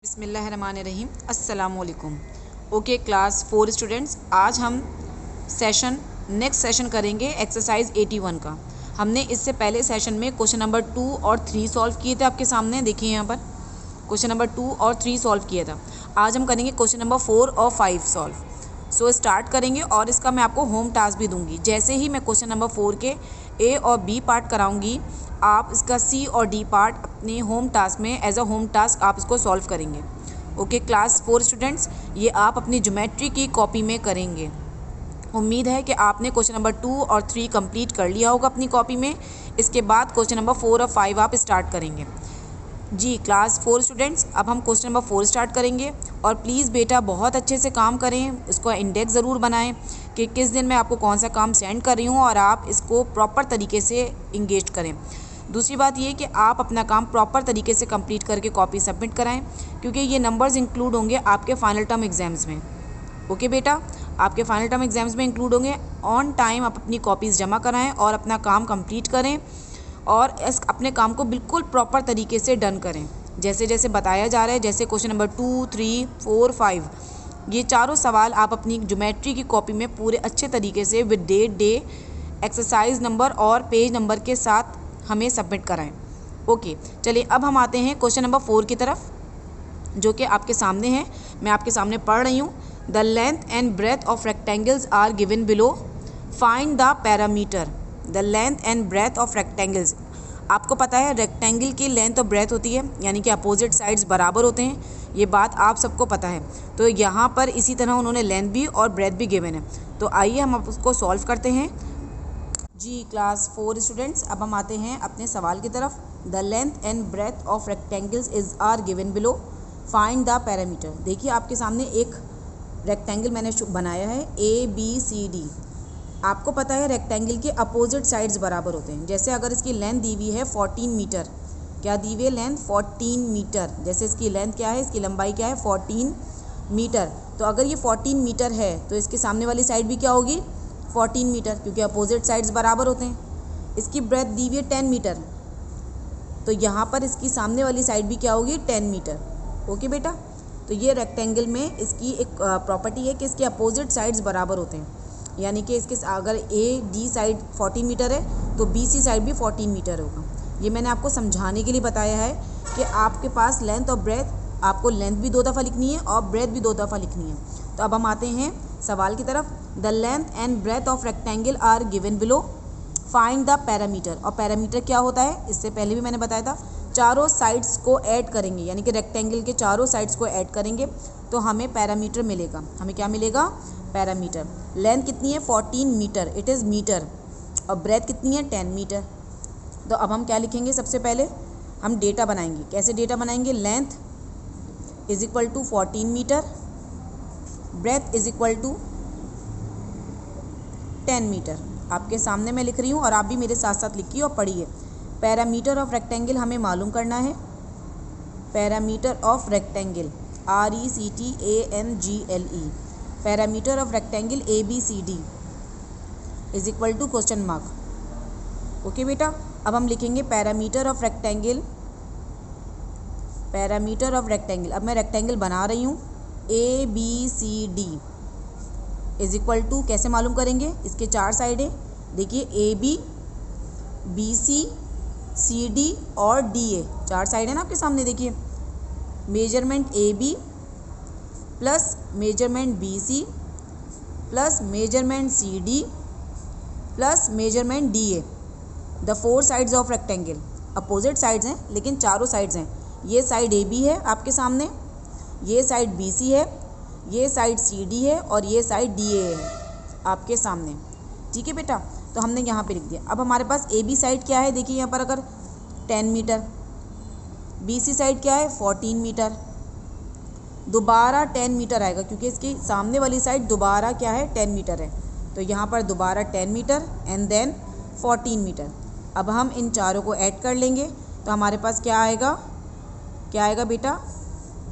बिस्मिल्लाहिर्रहमानिर्रहीम अस्सलाम वालेकुम। ओके क्लास 4 स्टूडेंट्स, आज हम नेक्स्ट सेशन करेंगे एक्सरसाइज 81 का। हमने इससे पहले सेशन में क्वेश्चन नंबर 2 और 3 सॉल्व किए थे। आपके सामने देखिए यहाँ पर क्वेश्चन नंबर 2 और 3 सॉल्व किया था। आज हम करेंगे क्वेश्चन नंबर 4 और 5 सॉल्व। सो स्टार्ट करेंगे और इसका मैं आपको होम टास्क भी दूंगी। जैसे ही मैं क्वेश्चन नंबर 4 के ए और बी पार्ट कराऊंगी, आप इसका सी और डी पार्ट अपने होम टास्क में एज अ होम टास्क आप इसको सॉल्व करेंगे। ओके क्लास 4 स्टूडेंट्स, ये आप अपनी ज्योमेट्री की कॉपी में करेंगे। उम्मीद है कि आपने क्वेश्चन नंबर 2 और 3 कंप्लीट कर लिया होगा अपनी कॉपी में। इसके बाद क्वेश्चन नंबर 4 और 5 आप स्टार्ट करेंगे। जी क्लास 4 स्टूडेंट्स, अब हम क्वेश्चन नंबर 4 स्टार्ट करेंगे। और प्लीज़ बेटा बहुत अच्छे से काम करें, इसको इंडेक्स ज़रूर बनाएं कि किस दिन मैं आपको कौन सा काम सेंड कर रही हूँ और आप इसको प्रॉपर तरीके से इंगेज करें। दूसरी बात ये कि आप अपना काम प्रॉपर तरीके से कंप्लीट करके कॉपी सबमिट कराएं, क्योंकि ये नंबर्स इंक्लूड होंगे आपके फाइनल टर्म एग्ज़ाम्स में। ओके बेटा, आपके फाइनल टर्म एग्ज़ाम्स में इंक्लूड होंगे। ऑन टाइम आप अपनी कॉपीज़ जमा कराएं और अपना काम कंप्लीट करें और अपने काम को बिल्कुल प्रॉपर तरीके से डन करें, जैसे जैसे बताया जा रहा है। जैसे क्वेश्चन नंबर 2, 3, 4, 5, ये चारों सवाल आप अपनी ज्योमेट्री की कॉपी में पूरे अच्छे तरीके से with date, day, exercise number और पेज नंबर के साथ हमें सबमिट कराएं। ओके चलिए, अब हम आते हैं क्वेश्चन नंबर 4 की तरफ, जो कि आपके सामने है। मैं आपके सामने पढ़ रही हूँ। The length and breadth of rectangles are given below, find the perimeter. The length and breadth of rectangles, आपको पता है रेक्टेंगल की लेंथ और ब्रेथ होती है, यानी कि अपोजिट साइड्स बराबर होते हैं। ये बात आप सबको पता है। तो यहाँ पर इसी तरह उन्होंने लेंथ भी और ब्रेथ भी गिवन है। तो आइए हम अब उसको सॉल्व करते हैं। जी क्लास 4 स्टूडेंट्स, अब हम आते हैं अपने सवाल की तरफ। The length and breadth of rectangles is are given below, find the perimeter. देखिए आपके सामने एक रेक्टेंगल मैंने बनाया है ABCD। आपको पता है रेक्टेंगल के अपोजिट साइड्स बराबर होते हैं। जैसे अगर इसकी लेंथ दी हुई है 14 मीटर, क्या दी हुई है लेंथ 14 मीटर। जैसे इसकी लेंथ क्या है, इसकी लंबाई क्या है 14 मीटर। तो अगर ये 14 मीटर है तो इसके सामने वाली साइड भी क्या होगी 14 मीटर, क्योंकि अपोजिट साइड्स बराबर होते हैं। इसकी ब्रेथ दी हुई है 10 मीटर, तो यहाँ पर इसकी सामने वाली साइड भी क्या होगी 10 मीटर। ओके बेटा, तो ये रेक्टेंगल में इसकी एक प्रॉपर्टी है कि इसके अपोजिट साइड्स बराबर होते हैं, यानी कि इसके अगर AD साइड 14 मीटर है तो BC साइड भी 14 मीटर होगा। ये मैंने आपको समझाने के लिए बताया है कि आपके पास लेंथ और ब्रेथ, आपको लेंथ भी 2 दफ़ा लिखनी है और ब्रेथ भी 2 दफ़ा लिखनी है। तो अब हम आते हैं सवाल की तरफ। The length and breadth of rectangle are given below, find the perimeter. और पैरामीटर क्या होता है, इससे पहले भी मैंने बताया था। चारों साइड्स को ऐड करेंगे, यानी कि रेक्टेंगल के चारों साइड्स को ऐड करेंगे तो हमें पैरामीटर मिलेगा। हमें क्या मिलेगा, पैरामीटर। लेंथ कितनी है 14 मीटर, इट इज़ मीटर। और ब्रेथ कितनी है 10 मीटर। तो अब हम क्या लिखेंगे, सबसे पहले हम डेटा बनाएंगे। कैसे डेटा बनाएंगे, length is equal to 14 metre, breadth is equal to 10 metre. आपके सामने मैं लिख रही हूँ और आप भी मेरे साथ साथ लिखिए और पढ़िए। पैरामीटर ऑफ रेक्टेंगल हमें मालूम करना है। Parameter of rectangle RECTANGLE, perimeter of rectangle ABCD is equal to question mark. Okay बेटा, अब हम लिखेंगे perimeter of rectangle. Perimeter of rectangle, अब मैं रेक्टेंगल बना रही हूँ ABCD इज इक्वल टू, कैसे मालूम करेंगे, इसके 4 साइड हैं। देखिए AB, BC, CD और DA, 4 साइड है ना आपके सामने। देखिए measurement AB plus measurement BC plus measurement CD plus measurement DA, the 4 sides of rectangle. Opposite sides हैं लेकिन चारों साइड्स हैं। ये साइड AB है आपके सामने, ये साइड BC है, ये साइड CD है और ये साइड DA है आपके सामने। ठीक है बेटा, तो हमने यहाँ पे लिख दिया। अब हमारे पास AB साइड क्या है, देखिए यहाँ पर अगर 10 मीटर, BC साइड क्या है 14 मीटर, दोबारा 10 मीटर आएगा क्योंकि इसकी सामने वाली साइड दोबारा क्या है 10 मीटर है। तो यहाँ पर दोबारा 10 मीटर एंड देन 14 मीटर। अब हम इन चारों को ऐड कर लेंगे तो हमारे पास क्या आएगा, क्या आएगा बेटा,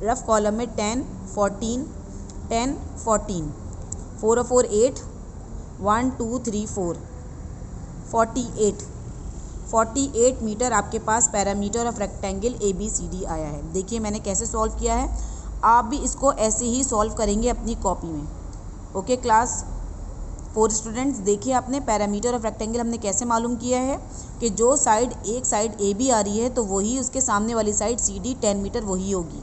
रफ कॉलम में 10, 14, 10, 14, 4 और 4 8, 1 2 3 4, 48, 48 मीटर आपके पास पैरामीटर ऑफ रेक्टेंगल ABCD आया है। देखिए मैंने कैसे सॉल्व किया है, आप भी इसको ऐसे ही सॉल्व करेंगे अपनी कॉपी में। ओके क्लास 4 स्टूडेंट्स, देखिए आपने पैरामीटर ऑफ रेक्टेंगल हमने कैसे मालूम किया है कि जो साइड एक साइड AB आ रही है तो वही उसके सामने वाली साइड CD 10 मीटर वही होगी,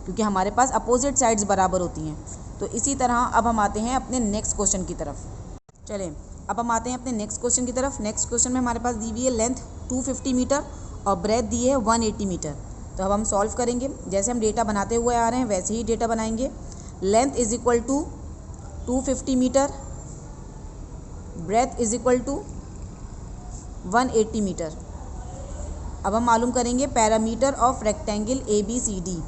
क्योंकि हमारे पास अपोजिट साइड्स बराबर होती हैं। तो इसी तरह अब हम आते हैं अपने नेक्स्ट क्वेश्चन की तरफ। चलें अब हम आते हैं अपने नेक्स्ट क्वेश्चन की तरफ। नेक्स्ट क्वेश्चन में हमारे पास दी हुई है लेंथ 250 मीटर और ब्रेथ दी है 180 मीटर। तो अब हम सॉल्व करेंगे, जैसे हम डेटा बनाते हुए आ रहे हैं वैसे ही डेटा बनाएंगे। Length is equal to 250 metre, breadth is equal to 180 metre. अब हम मालूम करेंगे perimeter of rectangle ABCD।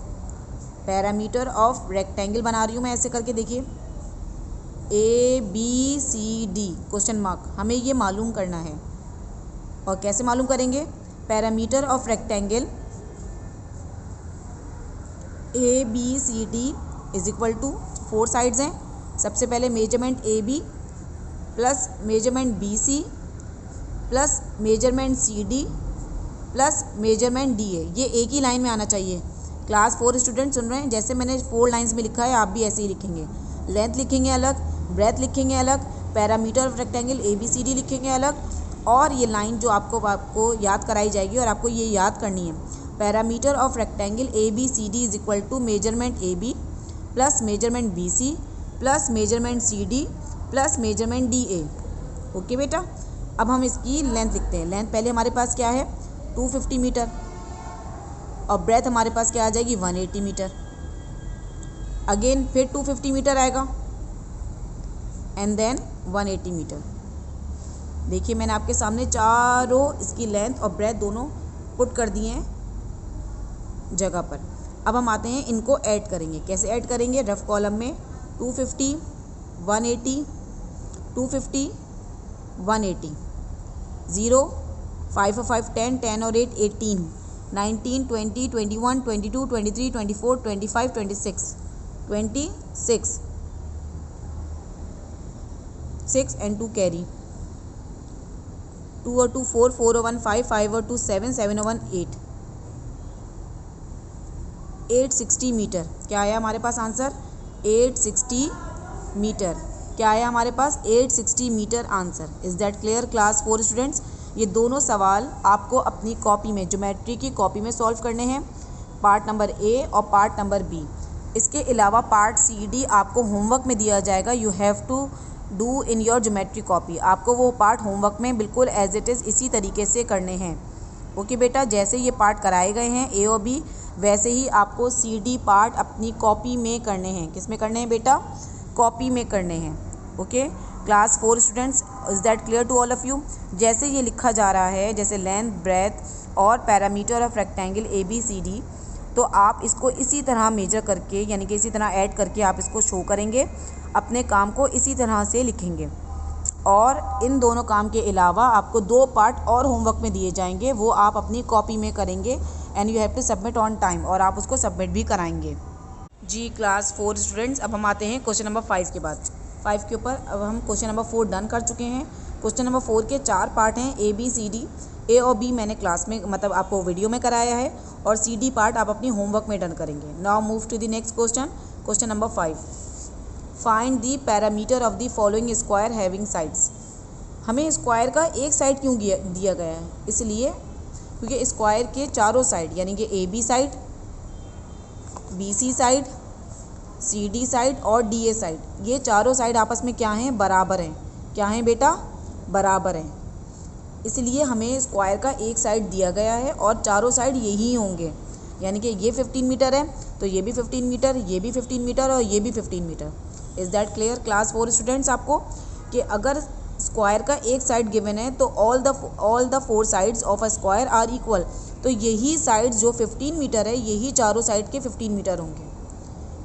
Perimeter of rectangle बना रही हूँ मैं ऐसे करके, देखिए ABCD क्वेश्चन मार्क, हमें ये मालूम करना है। और कैसे मालूम करेंगे? Perimeter of rectangle ABCD is equal to 4 sides हैं। सबसे पहले measurement AB plus measurement BC plus measurement CD plus measurement DA। ये एक ही लाइन में आना चाहिए। क्लास 4 स्टूडेंट सुन रहे हैं, जैसे मैंने 4 लाइंस में लिखा है आप भी ऐसे ही लिखेंगे। लेंथ लिखेंगे अलग, ब्रेथ लिखेंगे अलग, पैरामीटर ऑफ रेक्टेंगल ABCD लिखेंगे अलग, और ये लाइन जो आपको याद कराई जाएगी और आपको ये याद करनी है। Parameter of rectangle ABCD is equal to measurement AB plus measurement BC plus measurement CD plus measurement DA। Okay बेटा, अब हम इसकी लेंथ लिखते हैं। लेंथ पहले हमारे पास क्या है 250 मीटर और ब्रेथ हमारे पास क्या आ जाएगी 180 मीटर। अगेन फिर 250 मीटर आएगा एंड देन 180 मीटर। देखिए मैंने आपके सामने चारों इसकी लेंथ और ब्रेथ दोनों पुट कर दिए हैं जगह पर। अब हम आते हैं इनको ऐड करेंगे। कैसे ऐड करेंगे? रफ कॉलम में 250 180 250 180 0 5 और 5 10 10 और 8 18 19 20 21 22 23 24 25 26 26 6 and 2 carry 2 और 2 4 4 और 1 5 5 और 2 7 7 और 1 8 860 मीटर। क्या आया हमारे पास आंसर? 860 मीटर। क्या आया हमारे पास? 860 metre answer. Is that clear class 4 students? ये दोनों सवाल आपको अपनी कॉपी में, ज्योमेट्री की कॉपी में सॉल्व करने हैं, पार्ट नंबर A और पार्ट नंबर B। इसके अलावा पार्ट CD आपको होमवर्क में दिया जाएगा। You have to do in your geometry copy. आपको वो पार्ट होमवर्क में बिल्कुल एज इट इज़ इसी तरीके से करने हैं। ओके बेटा, जैसे ये पार्ट कराए गए हैं A और B, वैसे ही आपको CD पार्ट अपनी कॉपी में करने हैं। किस में करने हैं बेटा? कॉपी में करने हैं। Okay class 4 students, is that clear to all of you? जैसे ये लिखा जा रहा है, जैसे लेंथ ब्रेथ और पैरामीटर ऑफ रेक्टेंगल ABCD, तो आप इसको इसी तरह मेजर करके, यानी कि इसी तरह ऐड करके आप इसको शो करेंगे, अपने काम को इसी तरह से लिखेंगे। और इन दोनों काम के अलावा आपको 2 पार्ट और होमवर्क में दिए जाएंगे, वो आप अपनी कॉपी में करेंगे and you have to submit on time, और आप उसको सबमिट भी कराएंगे। जी क्लास 4 स्टूडेंट्स, अब हम आते हैं क्वेश्चन नंबर 5 के बाद। 5 के ऊपर अब हम क्वेश्चन नंबर 4 डन कर चुके हैं। क्वेश्चन नंबर 4 के 4 पार्ट हैं, ABCD। A और B मैंने क्लास में, मतलब आपको वीडियो में कराया है, और CD पार्ट आप अपनी होमवर्क में डन करेंगे। Now move to the next question, question number 5। Find the perimeter of the following square having sides. हमें स्क्वायर का एक साइड क्यों दिया गया है? इसलिए क्योंकि स्क्वायर के चारों साइड, यानी कि AB side, BC side, CD side और DA साइड, ये चारों साइड आपस में क्या हैं? बराबर हैं। क्या हैं बेटा? बराबर हैं। इसलिए हमें स्क्वायर का एक साइड दिया गया है और चारों साइड यही होंगे, यानी कि ये 15 मीटर है तो ये भी 15 मीटर, ये भी 15 मीटर और ये भी 15 metre. Is that clear class 4 students? आपको कि अगर स्क्वायर का एक साइड गिवन है तो all the 4 sides of a square are equal, तो यही साइड्स जो 15 मीटर है यही चारों साइड के 15 मीटर होंगे।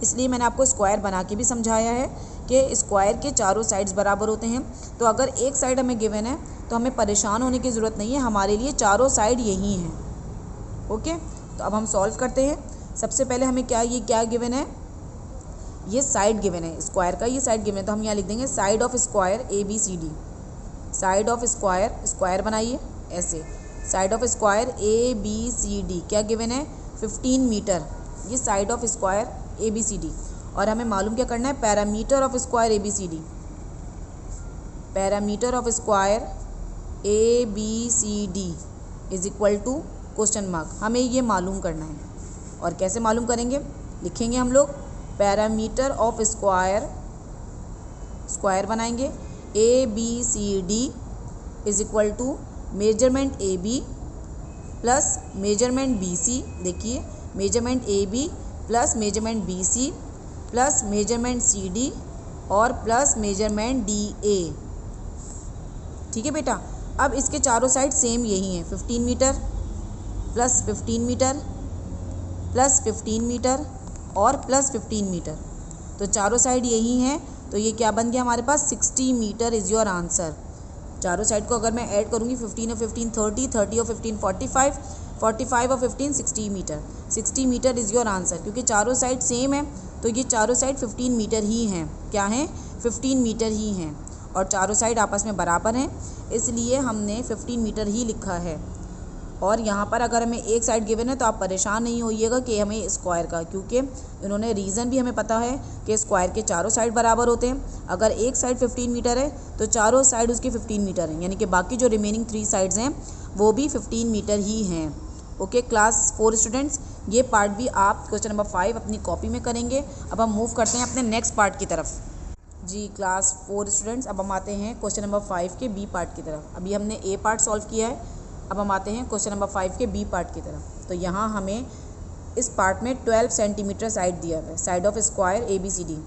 इसलिए मैंने आपको स्क्वायर बना के भी समझाया है कि स्क्वायर के चारों साइड्स बराबर होते हैं। तो अगर एक साइड हमें गिवन है तो हमें परेशान होने की ज़रूरत नहीं है, हमारे लिए चारों साइड यही हैं। ओके, तो अब हम सॉल्व करते हैं। सबसे पहले हमें क्या गिवन है? ये साइड गिवन है स्क्वायर का, ये साइड गिवन है, तो हम यहाँ लिख देंगे side of square ABCD। Side of square, square बनाइए, ऐसे side of square A B C D क्या गिवन है 15 मीटर, ये side of square A B C D. और हमें मालूम क्या करना है, parameter of square A B C D, parameter of square A B C D is equal to question mark, हमें ये मालूम करना है। और कैसे मालूम करेंगे, लिखेंगे हम लोग पैरामीटर ऑफ स्क्वायर, स्क्वायर बनाएंगे a B C D is equal to measurement a b plus measurement b c, देखिए measurement a b plus measurement b c plus measurement c D और प्लस मेजरमेंट डी ए। ठीक है बेटा, अब इसके चारों side same यही हैं, 15 metre plus 15 metre plus 15 metre और प्लस 15 मीटर, तो चारों साइड यही हैं। तो ये क्या बन गया हमारे पास 60 मीटर इज़ योर आंसर। चारों साइड को अगर मैं ऐड करूँगी 15 और 15 30, 30 और 15 45, 45 और 15 60 metre, 60 metre is your answer. क्योंकि चारों साइड सेम है तो ये चारों साइड 15 मीटर ही हैं, क्या हैं 15 मीटर ही हैं, और चारों साइड आपस में बराबर हैं, इसलिए हमने 15 मीटर ही लिखा है। और यहाँ पर अगर हमें एक साइड गिवन है तो आप परेशान नहीं होइएगा कि हमें स्क्वायर का, क्योंकि इन्होंने रीज़न भी हमें पता है कि स्क्वायर के चारों साइड बराबर होते हैं। अगर एक साइड 15 मीटर है तो चारों साइड उसके 15 मीटर हैं, यानी कि बाकी जो रिमेनिंग 3 साइड्स हैं वो भी 15 मीटर ही हैं। ओके क्लास 4 स्टूडेंट्स, ये पार्ट भी आप क्वेश्चन नंबर 5 अपनी कॉपी में करेंगे। अब हम मूव करते हैं अपने नेक्स्ट पार्ट की तरफ। जी क्लास 4 स्टूडेंट्स, अब हम आते हैं क्वेश्चन नंबर 5 के बी पार्ट की तरफ। अभी हमने ए पार्ट सॉल्व किया है, अब हम आते हैं क्वेश्चन नंबर 5 के बी पार्ट की तरफ। तो यहाँ हमें इस पार्ट में 12 सेंटीमीटर साइड दिया हुआ है, side of square A B C D.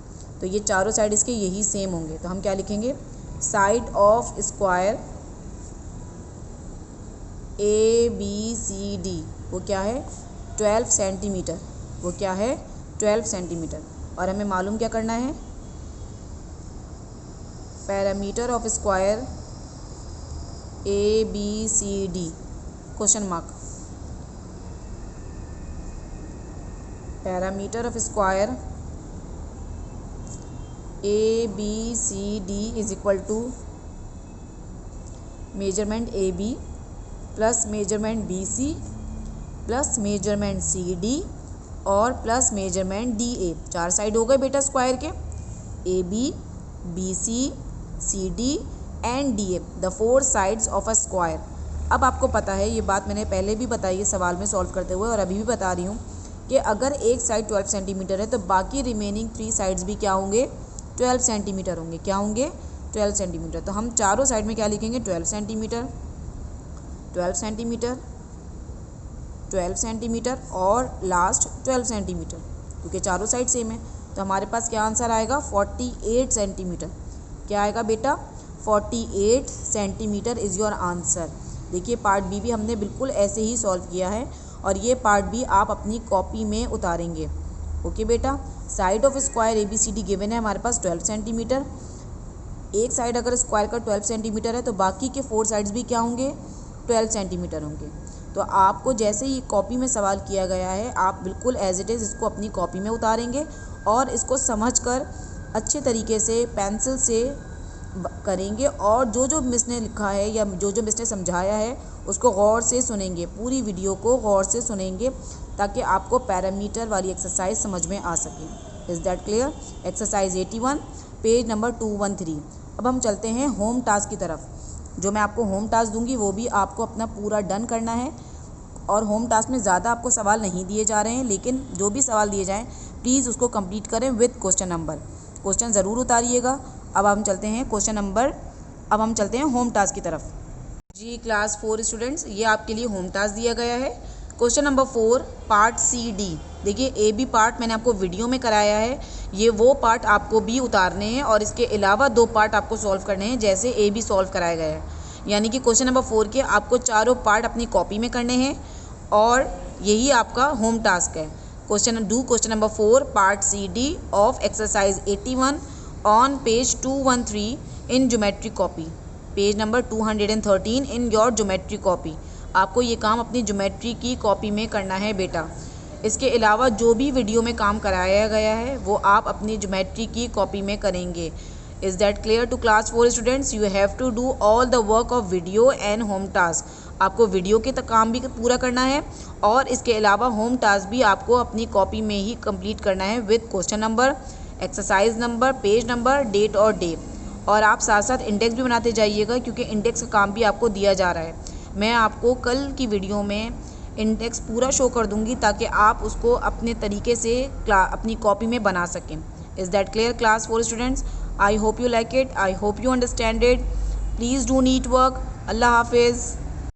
तो ये चारों साइड इसके यही सेम होंगे, तो हम क्या लिखेंगे, side of square A B C D वो क्या है 12 सेंटीमीटर, वो क्या है 12 सेंटीमीटर। और हमें मालूम क्या करना है, parameter of square A B C d question mark, parameter of square A B C D is equal to measurement a b plus measurement b c plus measurement c D और plus measurement d a. 4 side हो गए बेटा square के, a b b C d and d a, the 4 sides of a square. अब आपको पता है, ये बात मैंने पहले भी बताई है सवाल में सॉल्व करते हुए और अभी भी बता रही हूँ कि अगर एक साइड 12 सेंटीमीटर है तो बाकी रिमेनिंग 3 साइड्स भी क्या होंगे 12 सेंटीमीटर होंगे, क्या होंगे 12 सेंटीमीटर। तो हम चारों साइड में क्या लिखेंगे 12 सेंटीमीटर 12 सेंटीमीटर 12 सेंटीमीटर और लास्ट 12 सेंटीमीटर, क्योंकि चारों साइड सेम है। तो हमारे पास क्या आंसर आएगा 48 सेंटीमीटर, क्या आएगा बेटा 48 सेंटीमीटर इज़ योर आंसर। देखिए पार्ट बी भी हमने बिल्कुल ऐसे ही सॉल्व किया है और ये पार्ट भी आप अपनी कॉपी में उतारेंगे। ओके बेटा, side of square A B C D given है हमारे पास 12 सेंटीमीटर। एक साइड अगर स्क्वायर का 12 सेंटीमीटर है तो बाकी के 4 साइड्स भी क्या होंगे 12 सेंटीमीटर होंगे। तो आपको जैसे ही कॉपी में सवाल किया गया है आप बिल्कुल एज इट इज़ इसको अपनी कॉपी में उतारेंगे और इसको समझकर अच्छे तरीके से पेंसिल से करेंगे और जो जो मिस ने लिखा है या जो जो मिस ने समझाया है उसको गौर से सुनेंगे, पूरी वीडियो को गौर से सुनेंगे ताकि आपको पैरामीटर वाली एक्सरसाइज समझ में आ सके। Is that clear? Exercise 81 page number 213। अब हम चलते हैं होम टास्क की तरफ। जो मैं आपको होम टास्क दूंगी वो भी आपको अपना पूरा डन करना है और होम टास्क में ज़्यादा आपको सवाल नहीं दिए जा रहे हैं, लेकिन जो भी सवाल दिए जाएँ प्लीज़ उसको कंप्लीट करें विद क्वेश्चन नंबर, क्वेश्चन ज़रूर उतारिएगा। अब हम चलते हैं अब हम चलते हैं होम टास्क की तरफ। जी क्लास 4 स्टूडेंट्स, ये आपके लिए होम टास्क दिया गया है। Question number 4 part C D. देखिए ए बी पार्ट मैंने आपको वीडियो में कराया है, ये वो पार्ट आपको भी उतारने हैं और इसके अलावा 2 पार्ट आपको सॉल्व करने हैं जैसे ए बी सॉल्व कराया गया है। यानी कि क्वेश्चन नंबर 4 के आपको चारों पार्ट अपनी कॉपी में करने हैं और यही आपका होम टास्क है। Question number 4 part C D of exercise 81 on page 213 in geometry copy, page number 213 in your geometry copy. आपको ये काम अपनी ज्योमेट्री की कॉपी में करना है बेटा। इसके अलावा जो भी वीडियो में काम कराया गया है वो आप अपनी ज्योमेट्री की कॉपी में करेंगे। Is that clear to class 4 students? You have to do all the work of video and home task. आपको वीडियो के तक काम भी पूरा करना है और इसके अलावा होम टास्क भी आपको अपनी कॉपी में ही कंप्लीट करना है with question number, exercise number, page number, date और डे। और आप साथ साथ इंडेक्स भी बनाते जाइएगा क्योंकि इंडेक्स का काम भी आपको दिया जा रहा है। मैं आपको कल की वीडियो में इंडेक्स पूरा शो कर दूंगी ताकि आप उसको अपने तरीके से अपनी कॉपी में बना सकें। Is that clear class 4 students? I hope you like it. I hope you understand it. Please do neat work. Allah Hafiz.